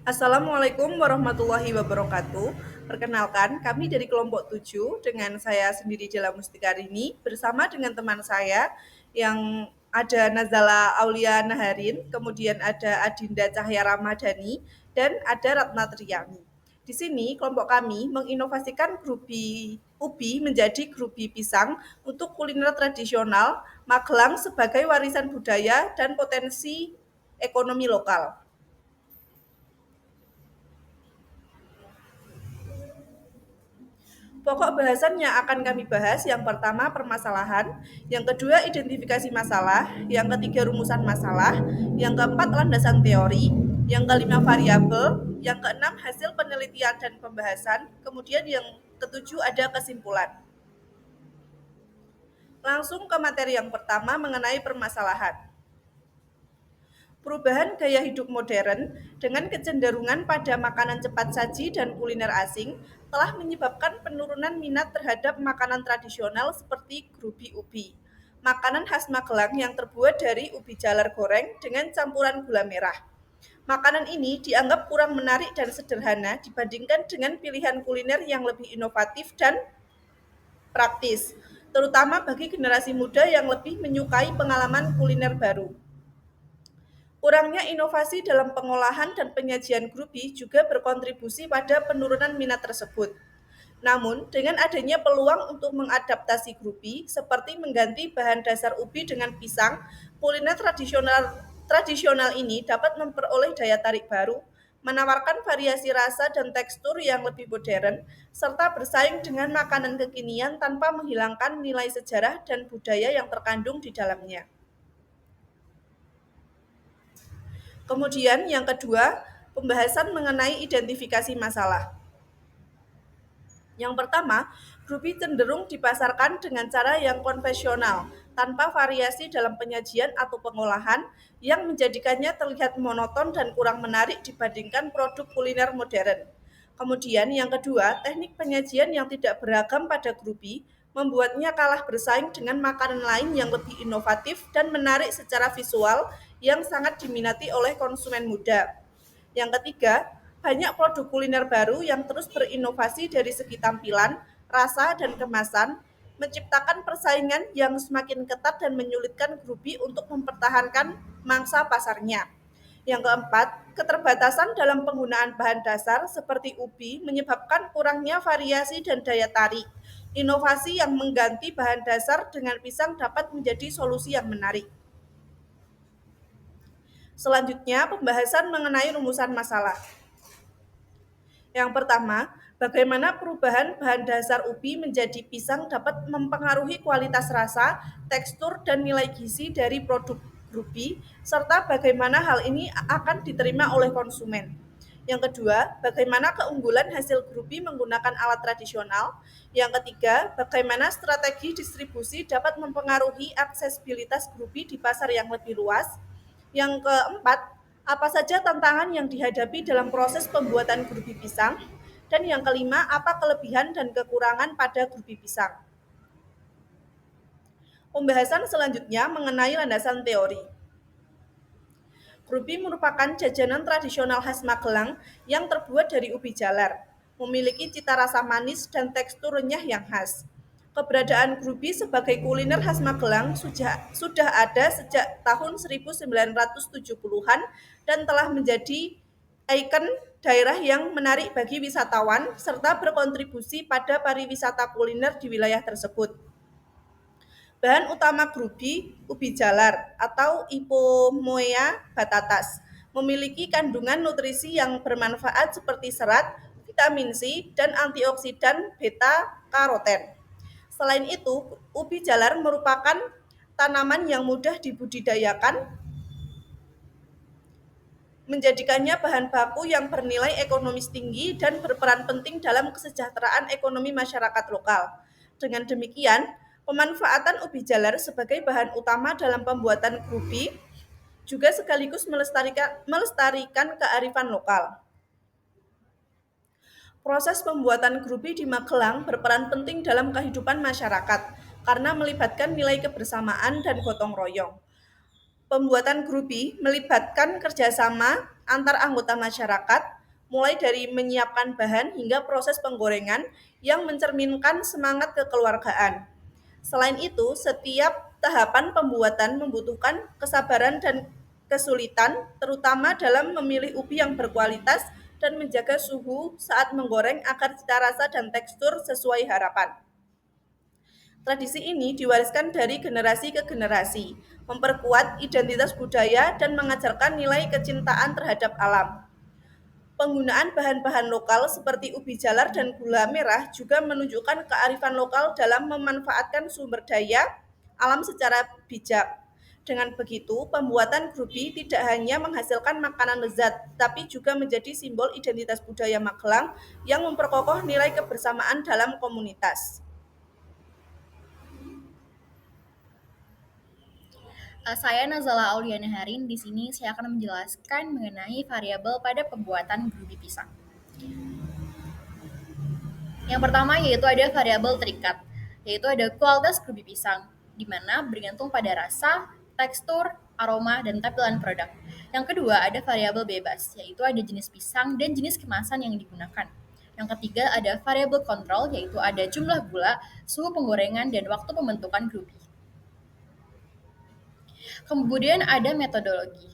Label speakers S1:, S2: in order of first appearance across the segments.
S1: Assalamualaikum warahmatullahi wabarakatuh. Perkenalkan, kami dari kelompok 7 dengan saya sendiri Jela Mustikarini bersama dengan teman saya yang ada Nazala Aulia Naharin, kemudian ada Adinda Cahya Ramadhani, dan ada Ratna Triani. Di sini kelompok kami menginovasikan grupi ubi menjadi grupi pisang untuk kuliner tradisional Magelang sebagai warisan budaya dan potensi ekonomi lokal. Pokok bahasan yang akan kami bahas yang pertama permasalahan, yang kedua identifikasi masalah, yang ketiga rumusan masalah, yang keempat landasan teori, yang kelima variabel, yang keenam hasil penelitian dan pembahasan, kemudian yang ketujuh ada kesimpulan. Langsung ke materi yang pertama mengenai permasalahan. Perubahan gaya hidup modern dengan kecenderungan pada makanan cepat saji dan kuliner asing telah menyebabkan penurunan minat terhadap makanan tradisional seperti grubi ubi. Makanan khas Magelang yang terbuat dari ubi jalar goreng dengan campuran gula merah. Makanan ini dianggap kurang menarik dan sederhana dibandingkan dengan pilihan kuliner yang lebih inovatif dan praktis, terutama bagi generasi muda yang lebih menyukai pengalaman kuliner baru. Kurangnya inovasi dalam pengolahan dan penyajian grubi juga berkontribusi pada penurunan minat tersebut. Namun, dengan adanya peluang untuk mengadaptasi grubi seperti mengganti bahan dasar ubi dengan pisang, kuliner tradisional ini dapat memperoleh daya tarik baru, menawarkan variasi rasa dan tekstur yang lebih modern, serta bersaing dengan makanan kekinian tanpa menghilangkan nilai sejarah dan budaya yang terkandung di dalamnya. Kemudian yang kedua, pembahasan mengenai identifikasi masalah. Yang pertama, grubi cenderung dipasarkan dengan cara yang konvensional, tanpa variasi dalam penyajian atau pengolahan yang menjadikannya terlihat monoton dan kurang menarik dibandingkan produk kuliner modern. Kemudian yang kedua, teknik penyajian yang tidak beragam pada grubi membuatnya kalah bersaing dengan makanan lain yang lebih inovatif dan menarik secara visual yang sangat diminati oleh konsumen muda. Yang ketiga, banyak produk kuliner baru yang terus berinovasi dari segi tampilan, rasa, dan kemasan, menciptakan persaingan yang semakin ketat dan menyulitkan grubi untuk mempertahankan mangsa pasarnya. Yang keempat, keterbatasan dalam penggunaan bahan dasar seperti ubi menyebabkan kurangnya variasi dan daya tarik. Inovasi yang mengganti bahan dasar dengan pisang dapat menjadi solusi yang menarik. Selanjutnya, pembahasan mengenai rumusan masalah. Yang pertama, bagaimana perubahan bahan dasar ubi menjadi pisang dapat mempengaruhi kualitas rasa, tekstur, dan nilai gizi dari produk grubi, serta bagaimana hal ini akan diterima oleh konsumen. Yang kedua, bagaimana keunggulan hasil grubi menggunakan alat tradisional. Yang ketiga, bagaimana strategi distribusi dapat mempengaruhi aksesibilitas grubi di pasar yang lebih luas. Yang keempat, apa saja tantangan yang dihadapi dalam proses pembuatan grubi pisang? Dan yang kelima, apa kelebihan dan kekurangan pada grubi pisang? Pembahasan selanjutnya mengenai landasan teori. Grubi merupakan jajanan tradisional khas Magelang yang terbuat dari ubi jalar, memiliki cita rasa manis dan tekstur renyah yang khas. Keberadaan grubi sebagai kuliner khas Magelang sudah ada sejak tahun 1970-an dan telah menjadi ikon daerah yang menarik bagi wisatawan serta berkontribusi pada pariwisata kuliner di wilayah tersebut. Bahan utama grubi, ubi jalar atau Ipomoea batatas, memiliki kandungan nutrisi yang bermanfaat seperti serat, vitamin C, dan antioksidan beta-karoten. Selain itu, ubi jalar merupakan tanaman yang mudah dibudidayakan, menjadikannya bahan baku yang bernilai ekonomis tinggi dan berperan penting dalam kesejahteraan ekonomi masyarakat lokal. Dengan demikian, Pemanfaatan ubi jalar sebagai bahan utama dalam pembuatan grubi juga sekaligus melestarikan kearifan lokal. Proses pembuatan grubi di Magelang berperan penting dalam kehidupan masyarakat karena melibatkan nilai kebersamaan dan gotong royong. Pembuatan grubi melibatkan kerjasama antar anggota masyarakat, mulai dari menyiapkan bahan hingga proses penggorengan yang mencerminkan semangat kekeluargaan. Selain itu, setiap tahapan pembuatan membutuhkan kesabaran dan kesulitan, terutama dalam memilih ubi yang berkualitas dan menjaga suhu saat menggoreng agar cita rasa dan tekstur sesuai harapan. Tradisi ini diwariskan dari generasi ke generasi, memperkuat identitas budaya dan mengajarkan nilai kecintaan terhadap alam. Penggunaan bahan-bahan lokal seperti ubi jalar dan gula merah juga menunjukkan kearifan lokal dalam memanfaatkan sumber daya alam secara bijak. Dengan begitu, pembuatan grubi tidak hanya menghasilkan makanan lezat, tapi juga menjadi simbol identitas budaya Magelang yang memperkokoh nilai kebersamaan dalam komunitas.
S2: Saya Nazala Auliana Harin. Di sini saya akan menjelaskan mengenai variabel pada pembuatan grubi pisang. Yang pertama yaitu ada variabel terikat, yaitu ada kualitas grubi pisang, di mana bergantung pada rasa, tekstur, aroma, dan tampilan produk. Yang kedua ada variabel bebas, yaitu ada jenis pisang dan jenis kemasan yang digunakan. Yang ketiga ada variabel kontrol, yaitu ada jumlah gula, suhu penggorengan, dan waktu pembentukan grubi. Kemudian ada metodologi.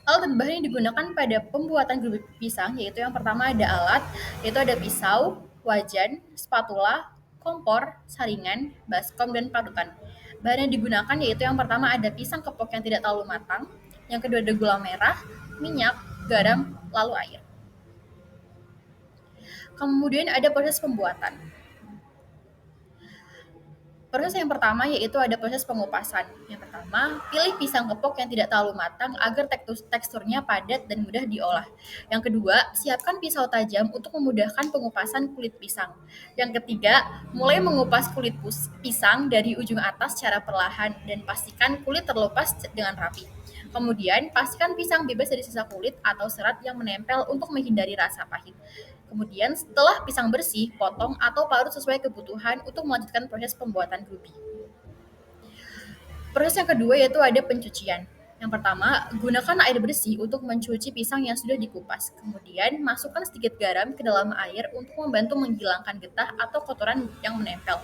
S2: Alat dan bahan yang digunakan pada pembuatan grubi pisang yaitu yang pertama ada alat, yaitu ada pisau, wajan, spatula, kompor, saringan, baskom, dan parutan. Bahan yang digunakan yaitu yang pertama ada pisang kepok yang tidak terlalu matang, yang kedua ada gula merah, minyak, garam, lalu air. Kemudian ada proses pembuatan. Proses yang pertama yaitu ada proses pengupasan. Yang pertama, pilih pisang kepok yang tidak terlalu matang agar teksturnya padat dan mudah diolah. Yang kedua, siapkan pisau tajam untuk memudahkan pengupasan kulit pisang. Yang ketiga, mulai mengupas kulit pisang dari ujung atas secara perlahan dan pastikan kulit terlepas dengan rapi. Kemudian, pastikan pisang bebas dari sisa kulit atau serat yang menempel untuk menghindari rasa pahit. Kemudian setelah pisang bersih, potong atau parut sesuai kebutuhan untuk melanjutkan proses pembuatan grubi. Proses yang kedua yaitu ada pencucian. Yang pertama, gunakan air bersih untuk mencuci pisang yang sudah dikupas. Kemudian, masukkan sedikit garam ke dalam air untuk membantu menghilangkan getah atau kotoran yang menempel.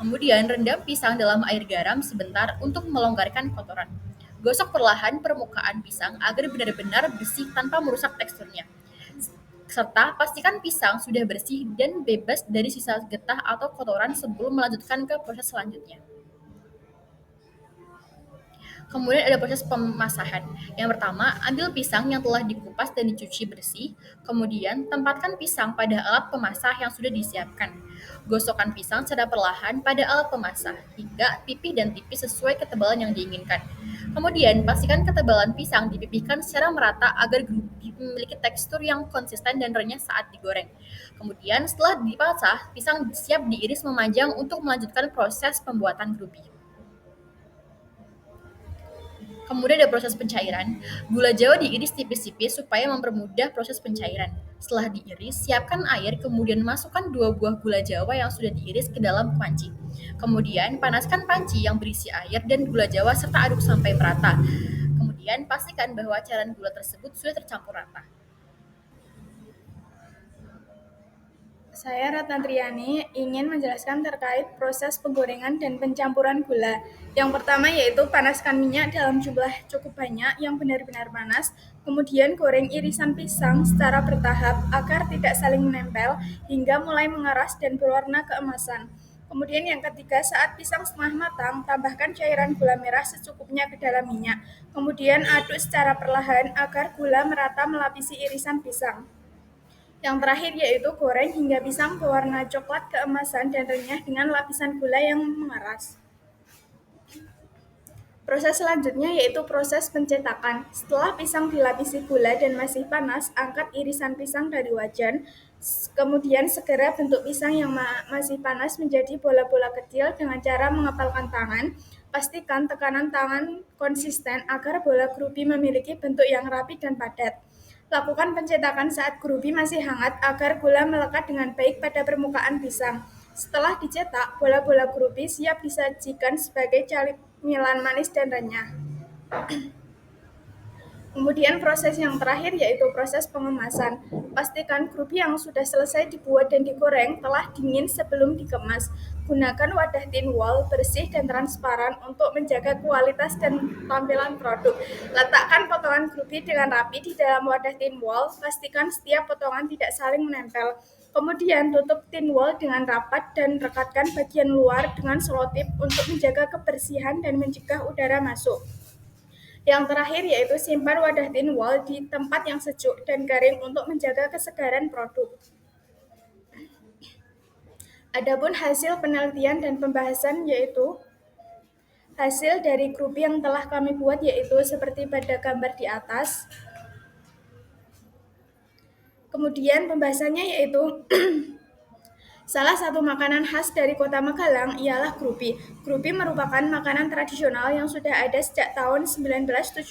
S2: Kemudian, rendam pisang dalam air garam sebentar untuk melonggarkan kotoran. Gosok perlahan permukaan pisang agar benar-benar bersih tanpa merusak teksturnya. Serta pastikan pisang sudah bersih dan bebas dari sisa getah atau kotoran sebelum melanjutkan ke proses selanjutnya. Kemudian ada proses pemasahan. Yang pertama, ambil pisang yang telah dikupas dan dicuci bersih. Kemudian, tempatkan pisang pada alat pemasah yang sudah disiapkan. Gosokkan pisang secara perlahan pada alat pemasah hingga pipih dan tipis sesuai ketebalan yang diinginkan. Kemudian, pastikan ketebalan pisang dipipihkan secara merata agar grubi memiliki tekstur yang konsisten dan renyah saat digoreng. Kemudian, setelah dipasah, pisang siap diiris memanjang untuk melanjutkan proses pembuatan grubi. Kemudian ada proses pencairan. Gula Jawa diiris tipis-tipis supaya mempermudah proses pencairan. Setelah diiris, siapkan air, kemudian masukkan 2 buah gula Jawa yang sudah diiris ke dalam panci. Kemudian panaskan panci yang berisi air dan gula Jawa serta aduk sampai merata. Kemudian pastikan bahwa cairan gula tersebut sudah tercampur rata.
S3: Saya Ratna Triani ingin menjelaskan terkait proses penggorengan dan pencampuran gula. Yang pertama yaitu panaskan minyak dalam jumlah cukup banyak yang benar-benar panas, kemudian goreng irisan pisang secara bertahap agar tidak saling menempel hingga mulai mengeras dan berwarna keemasan. Kemudian yang ketiga, saat pisang setengah matang, tambahkan cairan gula merah secukupnya ke dalam minyak. Kemudian aduk secara perlahan agar gula merata melapisi irisan pisang. Yang terakhir yaitu goreng hingga pisang berwarna coklat keemasan dan renyah dengan lapisan gula yang mengeras. Proses selanjutnya yaitu proses pencetakan. Setelah pisang dilapisi gula dan masih panas, angkat irisan pisang dari wajan. Kemudian segera bentuk pisang yang masih panas menjadi bola-bola kecil dengan cara mengepalkan tangan. Pastikan tekanan tangan konsisten agar bola grupi memiliki bentuk yang rapi dan padat. Lakukan pencetakan saat grupi masih hangat agar gula melekat dengan baik pada permukaan pisang. Setelah dicetak, bola-bola grupi siap disajikan sebagai camilan manis dan renyah. Kemudian proses yang terakhir yaitu proses pengemasan. Pastikan grupi yang sudah selesai dibuat dan digoreng telah dingin sebelum dikemas. Gunakan wadah tin wall bersih dan transparan untuk menjaga kualitas dan tampilan produk. Letakkan potongan grupi dengan rapi di dalam wadah tin wall. Pastikan setiap potongan tidak saling menempel. Kemudian tutup tin wall dengan rapat dan rekatkan bagian luar dengan selotip untuk menjaga kebersihan dan mencegah udara masuk. Yang terakhir yaitu simpan wadah tin wall di tempat yang sejuk dan garing untuk menjaga kesegaran produk. Adapun hasil penelitian dan pembahasan yaitu hasil dari grupi yang telah kami buat yaitu seperti pada gambar di atas. Kemudian pembahasannya yaitu salah satu makanan khas dari Kota Magelang ialah grupi. Grupi merupakan makanan tradisional yang sudah ada sejak tahun 1970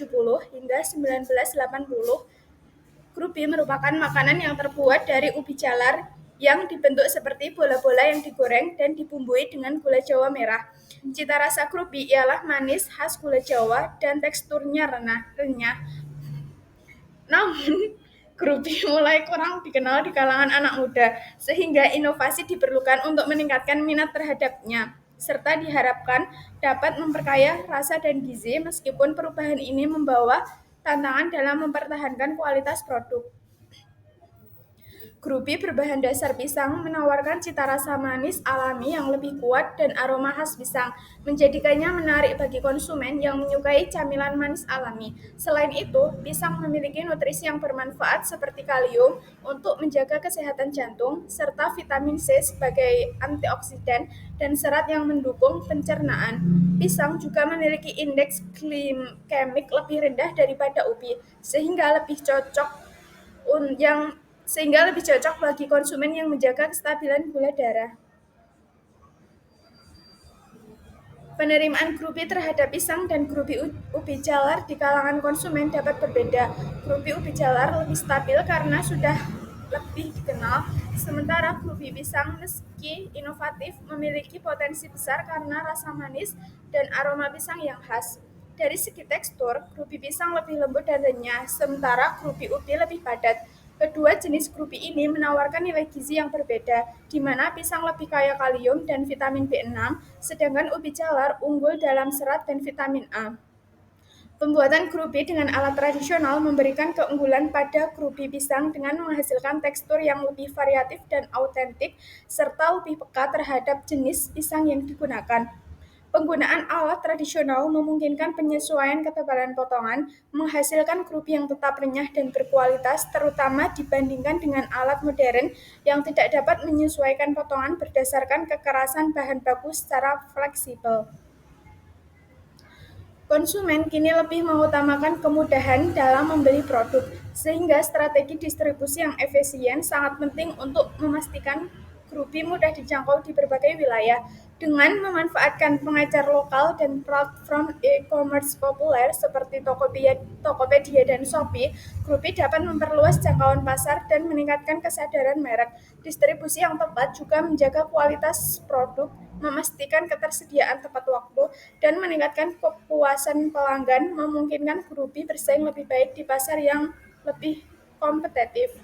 S3: hingga 1980. Grupi merupakan makanan yang terbuat dari ubi jalar yang dibentuk seperti bola-bola yang digoreng dan dibumbui dengan gula Jawa merah. Cita rasa grupi ialah manis khas gula Jawa dan teksturnya renyah. Namun, grupi mulai kurang dikenal di kalangan anak muda, sehingga inovasi diperlukan untuk meningkatkan minat terhadapnya, serta diharapkan dapat memperkaya rasa dan gizi meskipun perubahan ini membawa tantangan dalam mempertahankan kualitas produk. Grupi berbahan dasar pisang menawarkan cita rasa manis alami yang lebih kuat dan aroma khas pisang, menjadikannya menarik bagi konsumen yang menyukai camilan manis alami. Selain itu, pisang memiliki nutrisi yang bermanfaat seperti kalium untuk menjaga kesehatan jantung, serta vitamin C sebagai antioksidan dan serat yang mendukung pencernaan. Pisang juga memiliki indeks glikemik lebih rendah daripada ubi, sehingga lebih cocok bagi konsumen yang menjaga kestabilan gula darah. Penerimaan grupi terhadap pisang dan grupi ubi jalar di kalangan konsumen dapat berbeda. Grupi ubi jalar lebih stabil karena sudah lebih dikenal, sementara grupi pisang meski inovatif memiliki potensi besar karena rasa manis dan aroma pisang yang khas. Dari segi tekstur, grupi pisang lebih lembut dan renyah, sementara grupi ubi lebih padat. Kedua jenis grupi ini menawarkan nilai gizi yang berbeda, di mana pisang lebih kaya kalium dan vitamin B6, sedangkan ubi jalar unggul dalam serat dan vitamin A. Pembuatan grupi dengan alat tradisional memberikan keunggulan pada grupi pisang dengan menghasilkan tekstur yang lebih variatif dan autentik, serta lebih peka terhadap jenis pisang yang digunakan. Penggunaan alat tradisional memungkinkan penyesuaian ketebalan potongan, menghasilkan grupi yang tetap renyah dan berkualitas, terutama dibandingkan dengan alat modern yang tidak dapat menyesuaikan potongan berdasarkan kekerasan bahan baku secara fleksibel. Konsumen kini lebih mengutamakan kemudahan dalam membeli produk, sehingga strategi distribusi yang efisien sangat penting untuk memastikan grupi mudah dijangkau di berbagai wilayah. Dengan memanfaatkan pengecer lokal dan platform e-commerce populer seperti Tokopedia dan Shopee, grupi dapat memperluas jangkauan pasar dan meningkatkan kesadaran merek. Distribusi yang tepat juga menjaga kualitas produk, memastikan ketersediaan tepat waktu, dan meningkatkan kepuasan pelanggan, memungkinkan grupi bersaing lebih baik di pasar yang lebih kompetitif.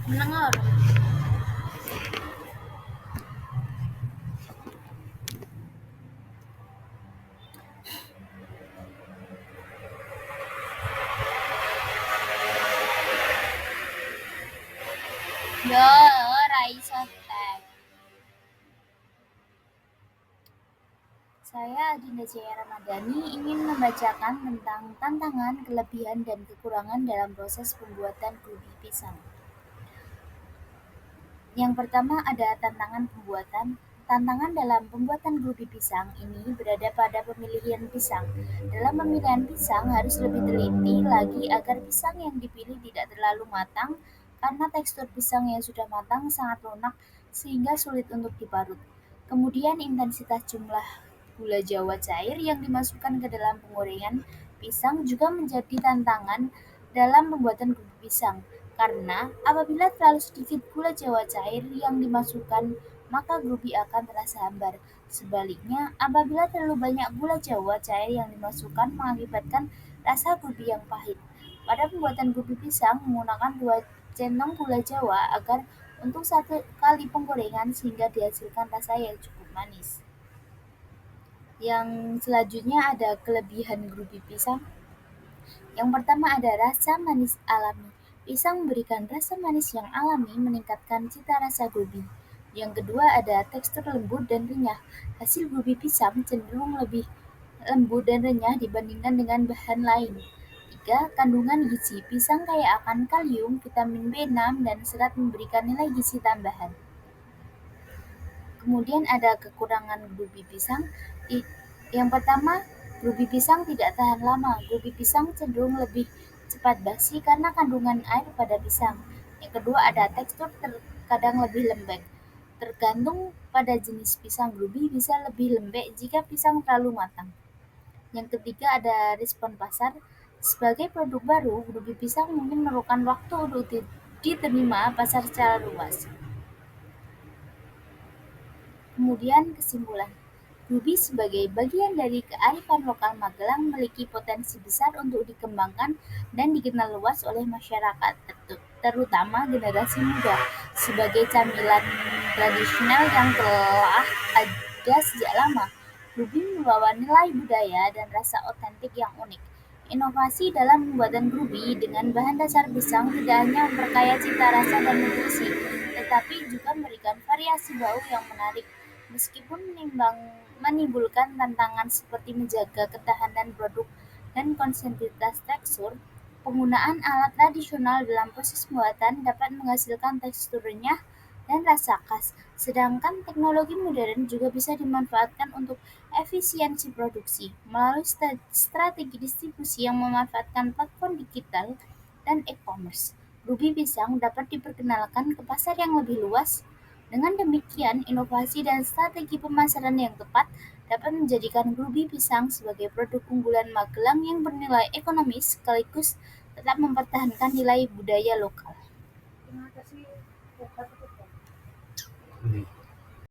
S2: Mendengar. Yo, Raisa Tech. Saya Adinda Jaya Ramadhani ingin membacakan tentang tantangan, kelebihan, dan kekurangan dalam proses pembuatan gubi pisang. Yang pertama ada tantangan pembuatan. Tantangan dalam pembuatan gubi pisang ini berada pada pemilihan pisang. Dalam pemilihan pisang harus lebih teliti lagi agar pisang yang dipilih tidak terlalu matang karena tekstur pisang yang sudah matang sangat lunak sehingga sulit untuk diparut. Kemudian intensitas jumlah gula jawa cair yang dimasukkan ke dalam penggorengan pisang juga menjadi tantangan dalam pembuatan gubi pisang. Karena apabila terlalu sedikit gula jawa cair yang dimasukkan, maka gubi akan terasa hambar. Sebaliknya, apabila terlalu banyak gula jawa cair yang dimasukkan mengakibatkan rasa gubi yang pahit. Pada pembuatan gubi pisang menggunakan 2 centong gula jawa agar untuk 1 kali penggorengan sehingga dihasilkan rasa yang cukup manis. Yang selanjutnya ada kelebihan gubi pisang. Yang pertama ada rasa manis alami. Pisang memberikan rasa manis yang alami meningkatkan cita rasa gubi. Yang kedua ada tekstur lembut dan renyah. Hasil gubi pisang cenderung lebih lembut dan renyah dibandingkan dengan bahan lain. 3. Kandungan gizi. Pisang kaya akan kalium, vitamin B6, dan serat memberikan nilai gizi tambahan. Kemudian ada kekurangan gubi pisang. Yang pertama, gubi pisang tidak tahan lama. Gubi pisang cenderung lebih cepat basi karena kandungan air pada pisang. Yang kedua ada tekstur terkadang lebih lembek. Tergantung pada jenis pisang, gubi bisa lebih lembek jika pisang terlalu matang. Yang ketiga ada respon pasar. Sebagai produk baru, gubi pisang mungkin memerlukan waktu untuk diterima pasar secara luas. Kemudian kesimpulan. Gubi sebagai bagian dari kearifan lokal Magelang memiliki potensi besar untuk dikembangkan dan dikenal luas oleh masyarakat, terutama generasi muda, sebagai camilan tradisional yang telah ada sejak lama. Gubi membawa nilai budaya dan rasa otentik yang unik. Inovasi dalam pembuatan gubi dengan bahan dasar pisang tidak hanya memperkaya cita rasa dan nutrisi, tetapi juga memberikan variasi bau yang menarik. Meskipun menimbulkan tantangan seperti menjaga ketahanan produk dan konsistensitas tekstur, penggunaan alat tradisional dalam proses pembuatan dapat menghasilkan tekstur renyah dan rasa khas, sedangkan teknologi modern juga bisa dimanfaatkan untuk efisiensi produksi melalui strategi distribusi yang memanfaatkan platform digital dan e-commerce. Gubi pisang dapat diperkenalkan ke pasar yang lebih luas. Dengan demikian, inovasi dan strategi pemasaran yang tepat dapat menjadikan gubi pisang sebagai produk unggulan Magelang yang bernilai ekonomis sekaligus tetap mempertahankan nilai budaya lokal. Terima kasih.